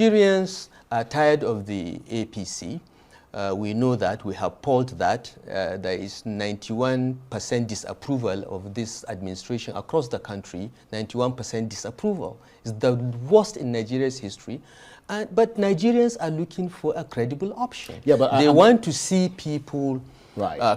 Nigerians are tired of the APC. We know that. We have polled that. There is 91% disapproval of this administration across the country. 91% disapproval. It's the worst in Nigeria's history. But Nigerians are looking for a credible option. Yeah, but they want to see people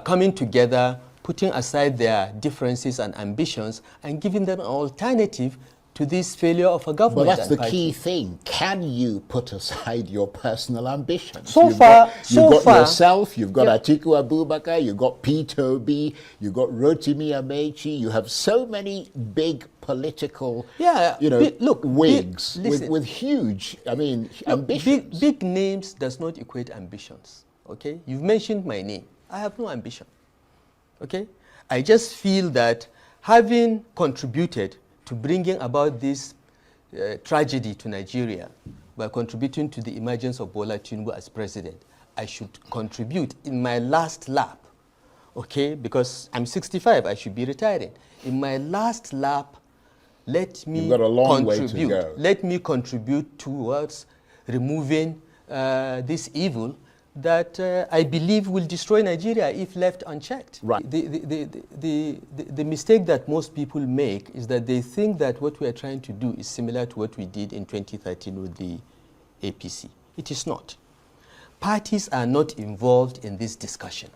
coming together, putting aside their differences and ambitions, and giving them an alternative to this failure of a government. But that's the key thing. Can you put aside your personal ambitions? You've got yourself, you've got Atiku Abubakar, you've got P2B, you've got Rotimi Amechi, you have so many big political, wigs with huge, ambitions. Big names does not equate ambitions, okay? You've mentioned my name. I have no ambition, okay? I just feel that having contributed to bringing about this tragedy to Nigeria by contributing to the emergence of Bola Tinubu as president, I should contribute in my last lap, okay? Because I'm 65, I should be retiring. In my last lap, let me You've got a long way to go. Let me contribute towards removing this evil that I believe will destroy Nigeria if left unchecked. Right. The mistake that most people make is that they think that what we are trying to do is similar to what we did in 2013 with the APC. It is not. Parties are not involved in this discussion.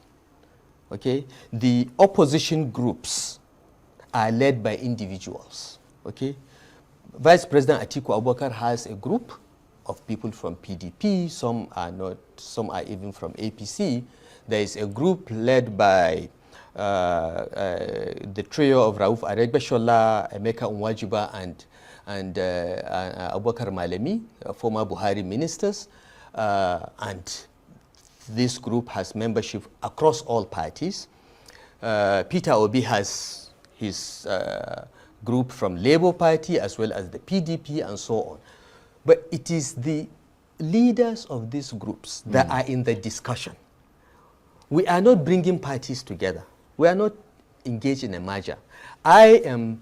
Okay? The opposition groups are led by individuals. Okay? Vice President Atiku Abubakar has a group of people from PDP, some are not, some are even from APC. There is a group led by the trio of Rauf Aregbesola, Emeka Nwajiba, and Abubakar Malemi, former Buhari ministers. And this group has membership across all parties. Peter Obi has his group from Labour Party as well as the PDP and so on. But it is the leaders of these groups that are in the discussion. We are not bringing parties together. We are not engaged in a merger. I am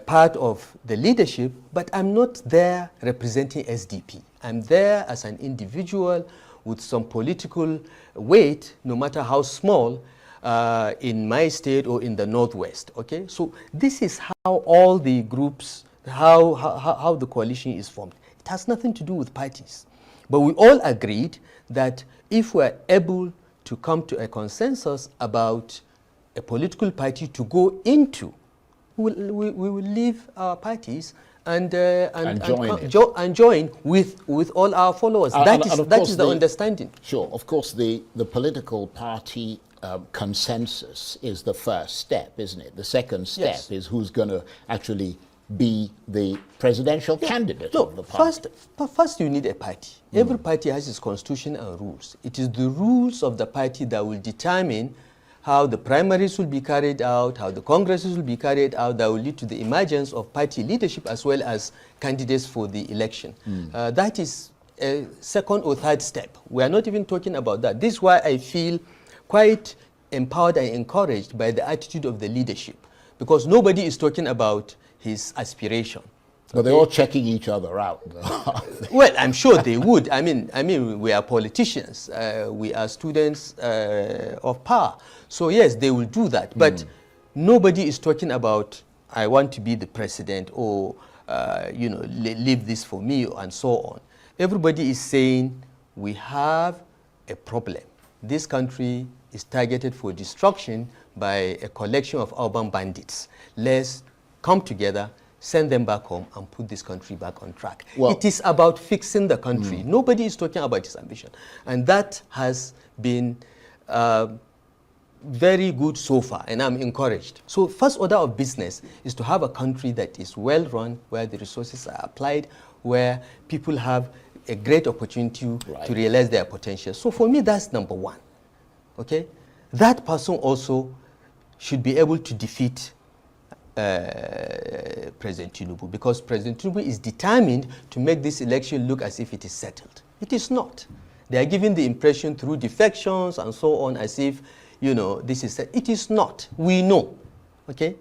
part of the leadership, but I'm not there representing SDP. I'm there as an individual with some political weight, no matter how small, in my state or in the Northwest. Okay, so this is how all the groups, how the coalition is formed. It has nothing to do with parties. But we all agreed that if we're able to come to a consensus about a political party to go into, we will leave our parties and join with all our followers. That is the understanding. Sure, of course, the political party consensus is the first step, isn't it? The second step is who's going to actually be the presidential candidate of the party. First you need a party. Every party has its constitution and rules. It is the rules of the party that will determine how the primaries will be carried out, how the congresses will be carried out, that will lead to the emergence of party leadership as well as candidates for the election. That is a second or third step. We are not even talking about that. This is why I feel quite empowered and encouraged by the attitude of the leadership, because nobody is talking about his aspiration. But they're all checking each other out. Well, I'm sure they would. I mean, we are politicians. We are students of power. So yes, they will do that. But nobody is talking about, I want to be the president, or leave this for me, and so on. Everybody is saying we have a problem. This country is targeted for destruction by a collection of urban bandits. Let's come together, send them back home, and put this country back on track. Well, it is about fixing the country. Nobody is talking about his ambition. And that has been very good so far, and I'm encouraged. So first order of business is to have a country that is well run, where the resources are applied, where people have a great opportunity to realize their potential. So for me, that's number one. Okay? That person also should be able to defeat President Tinubu, because President Tinubu is determined to make this election look as if it is settled. It is not. They are giving the impression through defections and so on as if, this is set. It is not. We know. Okay?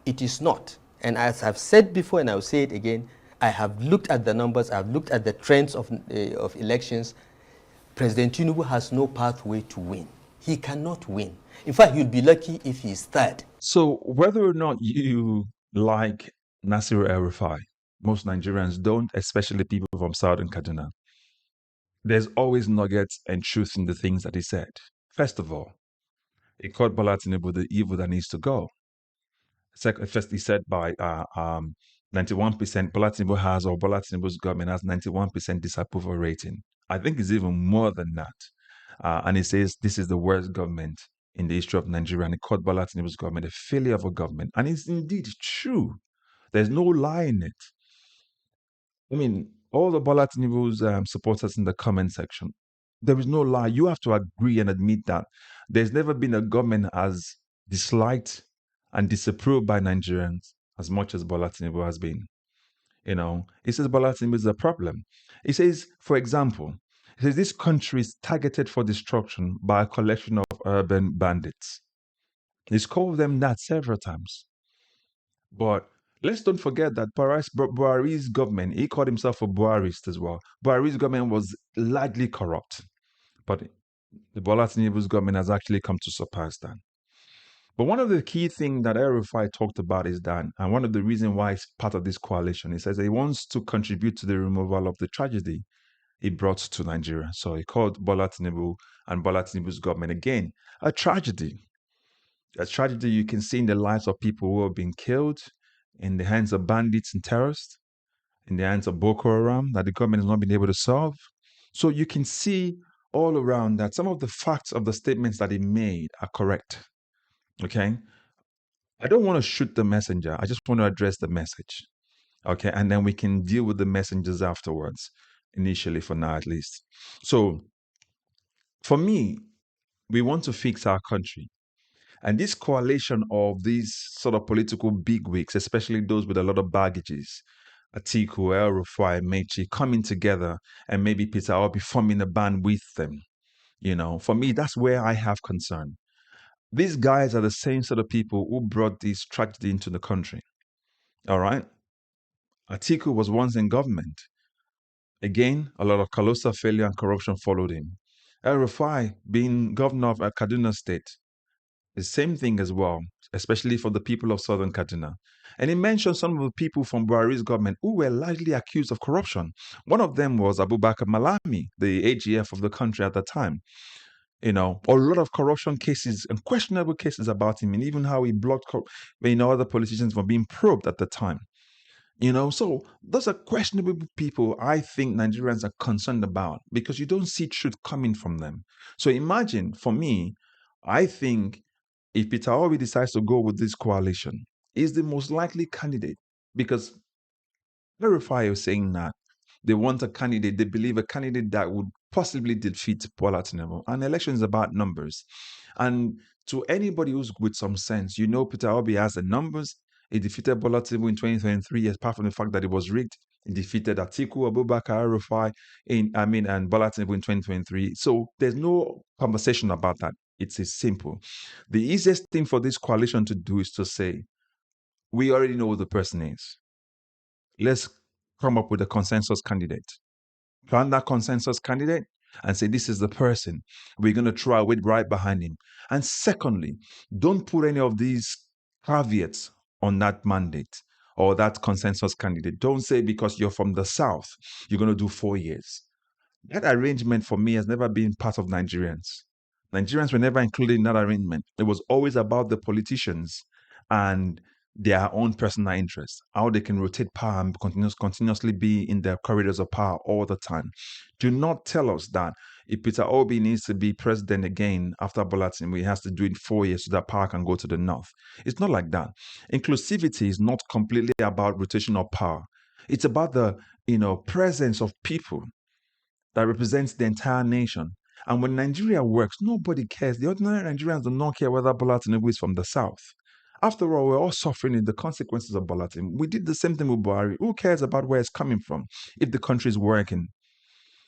It is not. And as I've said before, and I'll say it again, I have looked at the numbers, I've looked at the trends of elections. President Tinubu has no pathway to win. He cannot win. In fact, he'll be lucky if he's third. So whether or not you like Nasir El Rufai, most Nigerians don't, especially people from Southern Kaduna, there's always nuggets and truth in the things that he said. First of all, he called Bola Tinubu the evil that needs to go. First, he said by 91%, Bola Tinubu has, or Bola Tinubu's government has 91% disapproval rating. I think it's even more than that. And he says this is the worst government in the history of Nigeria. And he called Bola Tinubu's government a failure of a government. And it's indeed true. There's no lie in it. I mean, all the Bola Tinubu's supporters in the comment section, there is no lie. You have to agree and admit that there's never been a government as disliked and disapproved by Nigerians as much as Bola Tinubu has been. You know, he says Bola Tinubu is a problem. He says, for example, he says this country is targeted for destruction by a collection of urban bandits. He's called them that several times. But let's don't forget that Buhari's government, he called himself a Buharist as well. Buhari's government was largely corrupt. But the Bola Tinubu's government has actually come to surpass that. But one of the key things that El Rufai talked about is that, and one of the reasons why he's part of this coalition, he says he wants to contribute to the removal of the tragedy he brought to Nigeria. So he called Bola Tinubu and Bola Tinubu's government again a tragedy. A tragedy you can see in the lives of people who have been killed in the hands of bandits and terrorists, in the hands of Boko Haram that the government has not been able to solve. So you can see all around that some of the facts of the statements that he made are correct. Okay? I don't want to shoot the messenger. I just want to address the message. Okay? And then we can deal with the messengers afterwards, initially for now at least. So for me, we want to fix our country. And this coalition of these sort of political bigwigs, especially those with a lot of baggages, Atiku, El Rufai, Mechi, coming together and maybe Peter Obi forming a band with them. You know, for me, that's where I have concern. These guys are the same sort of people who brought this tragedy into the country. All right? Atiku was once in government. Again, a lot of colossal failure and corruption followed him. El Rufai, being governor of Kaduna State, the same thing as well, especially for the people of Southern Kaduna. And he mentioned some of the people from Buhari's government who were largely accused of corruption. One of them was Abubakar Malami, the AGF of the country at the time. You know, a lot of corruption cases and questionable cases about him, and even how he blocked other politicians from being probed at the time. You know, so those are questionable people I think Nigerians are concerned about because you don't see truth coming from them. So imagine, for me, I think if Peter Obi decides to go with this coalition, he's the most likely candidate because El Rufai is saying that they want a candidate, they believe a candidate that would possibly defeat Bola Tinubu. And election is about numbers. And to anybody who's with some sense, you know Peter Obi has the numbers. He defeated Bola Tinubu in 2023, apart from the fact that it was rigged. He defeated Atiku Abubakar El Rufai and Bola Tinubu in 2023. So there's no conversation about that. It's simple. The easiest thing for this coalition to do is to say, we already know who the person is. Let's come up with a consensus candidate. Plan that consensus candidate and say, this is the person. We're going to try with right behind him. And secondly, don't put any of these caveats on that mandate or that consensus candidate. Don't say because you're from the South, you're going to do 4 years. That arrangement for me has never been part of Nigerians. Nigerians were never included in that arrangement. It was always about the politicians and their own personal interests, how they can rotate power and continuously be in their corridors of power all the time. Do not tell us that if Peter Obi needs to be president again after Bola Tinubu, he has to do it 4 years so that power can go to the north. It's not like that. Inclusivity is not completely about rotation of power. It's about the presence of people that represents the entire nation. And when Nigeria works, nobody cares. The ordinary Nigerians do not care whether Bola Tinubu is from the south. After all, we're all suffering in the consequences of Bola Tinubu. We did the same thing with Buhari. Who cares about where it's coming from if the country is working?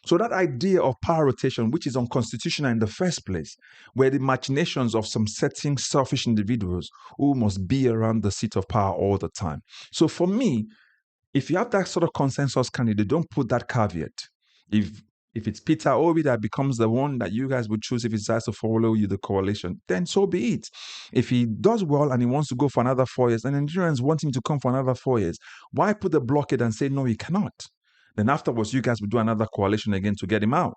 So that idea of power rotation, which is unconstitutional in the first place, where the machinations of some certain selfish individuals who must be around the seat of power all the time. So for me, if you have that sort of consensus candidate, don't put that caveat. If it's Peter Obi that becomes the one that you guys would choose if he decides to follow you, the coalition, then so be it. If he does well and he wants to go for another 4 years, and Nigerians want him to come for another 4 years, why put the blockade and say, no, he cannot? Then afterwards, you guys will do another coalition again to get him out.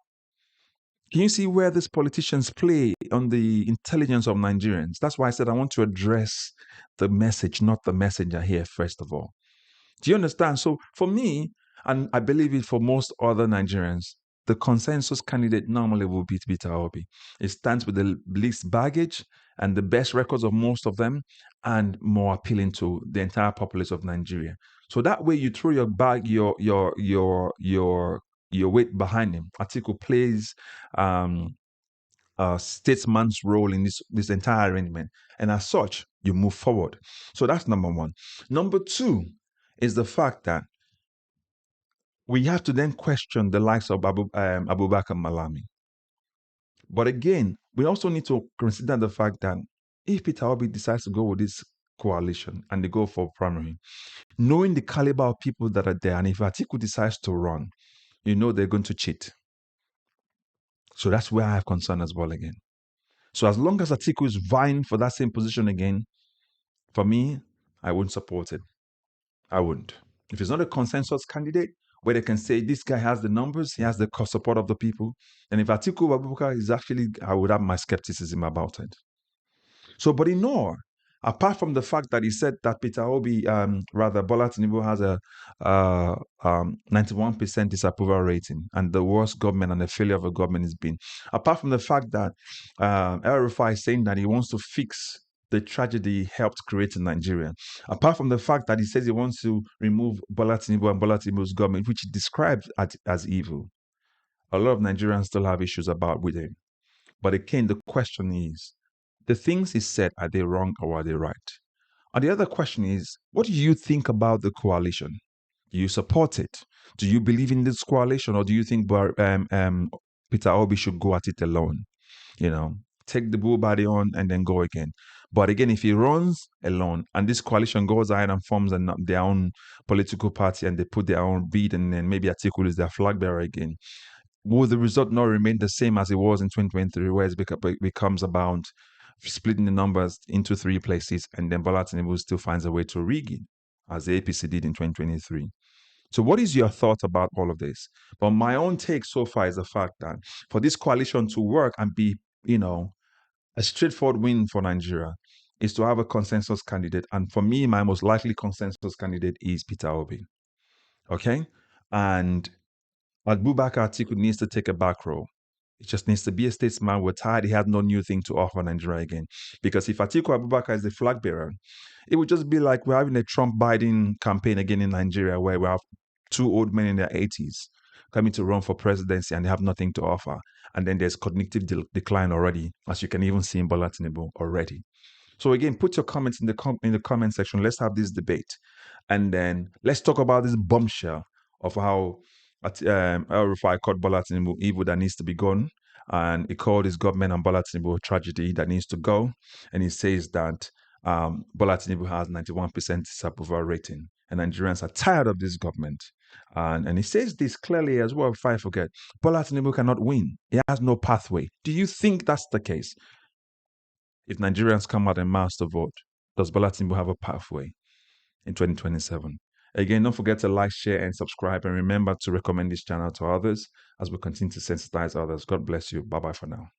Can you see where these politicians play on the intelligence of Nigerians? That's why I said I want to address the message, not the messenger here, first of all. Do you understand? So for me, and I believe it for most other Nigerians, the consensus candidate normally will be Peter Obi. It stands with the least baggage and the best records of most of them, and more appealing to the entire populace of Nigeria. So that way, you throw your bag, your weight behind him. Atiku plays a statesman's role in this entire arrangement, and as such, you move forward. So that's number one. Number two is the fact that we have to then question the likes of Abubakar Malami. But again, we also need to consider the fact that if Peter Obi decides to go with this coalition and they go for primary, knowing the caliber of people that are there, and if Atiku decides to run, you know they're going to cheat. So that's where I have concern as well again. So as long as Atiku is vying for that same position again, for me, I wouldn't support it. I wouldn't. If it's not a consensus candidate where they can say this guy has the numbers, he has the support of the people, and if Atiku Abubakar is actually, I would have my skepticism about it. So, but in all, apart from the fact that he said that Peter Obi, Bola Tinubu has a 91% disapproval rating and the worst government and the failure of a government has been, apart from the fact that El Rufai is saying that he wants to fix the tragedy he helped create in Nigeria, apart from the fact that he says he wants to remove Bola Tinubu and Bola Tinubu's government, which he described as evil, a lot of Nigerians still have issues with him. But again, the question is, the things he said, are they wrong or are they right? And the other question is, what do you think about the coalition? Do you support it? Do you believe in this coalition, or do you think Peter Obi should go at it alone? You know, take the bull body on and then go again. But again, if he runs alone and this coalition goes ahead and forms their own political party and they put their own bid, and then maybe Atiku is their flag bearer again, will the result not remain the same as it was in 2023, where it becomes about splitting the numbers into 3 places, and then Bola Tinubu still finds a way to rig it, as the APC did in 2023? So what is your thought about all of this? But my own take so far is the fact that for this coalition to work and be, a straightforward win for Nigeria, is to have a consensus candidate. And for me, my most likely consensus candidate is Peter Obi. Okay? And Abubakar Atiku needs to take a back row. It just needs to be a statesman. We're tired. He has no new thing to offer Nigeria again. Because if Atiku Abubakar is the flag bearer, it would just be like we're having a Trump-Biden campaign again in Nigeria, where we have 2 old men in their 80s coming to run for presidency and they have nothing to offer. And then there's cognitive decline already, as you can even see in Bola Tinubu already. So again, put your comments in the comment section. Let's have this debate. And then let's talk about this bombshell of how El Rufai called Bola Tinubu evil that needs to be gone, and he called his government and Bola Tinubu a tragedy that needs to go. And he says that Bola Tinubu has 91% disapproval rating, and Nigerians are tired of this government. And he says this clearly as well, if I forget, Bola Tinubu cannot win. He has no pathway. Do you think that's the case? If Nigerians come out and mass to vote, does Bola Tinubu have a pathway in 2027? Again, don't forget to like, share, and subscribe. And remember to recommend this channel to others as we continue to sensitize others. God bless you. Bye-bye for now.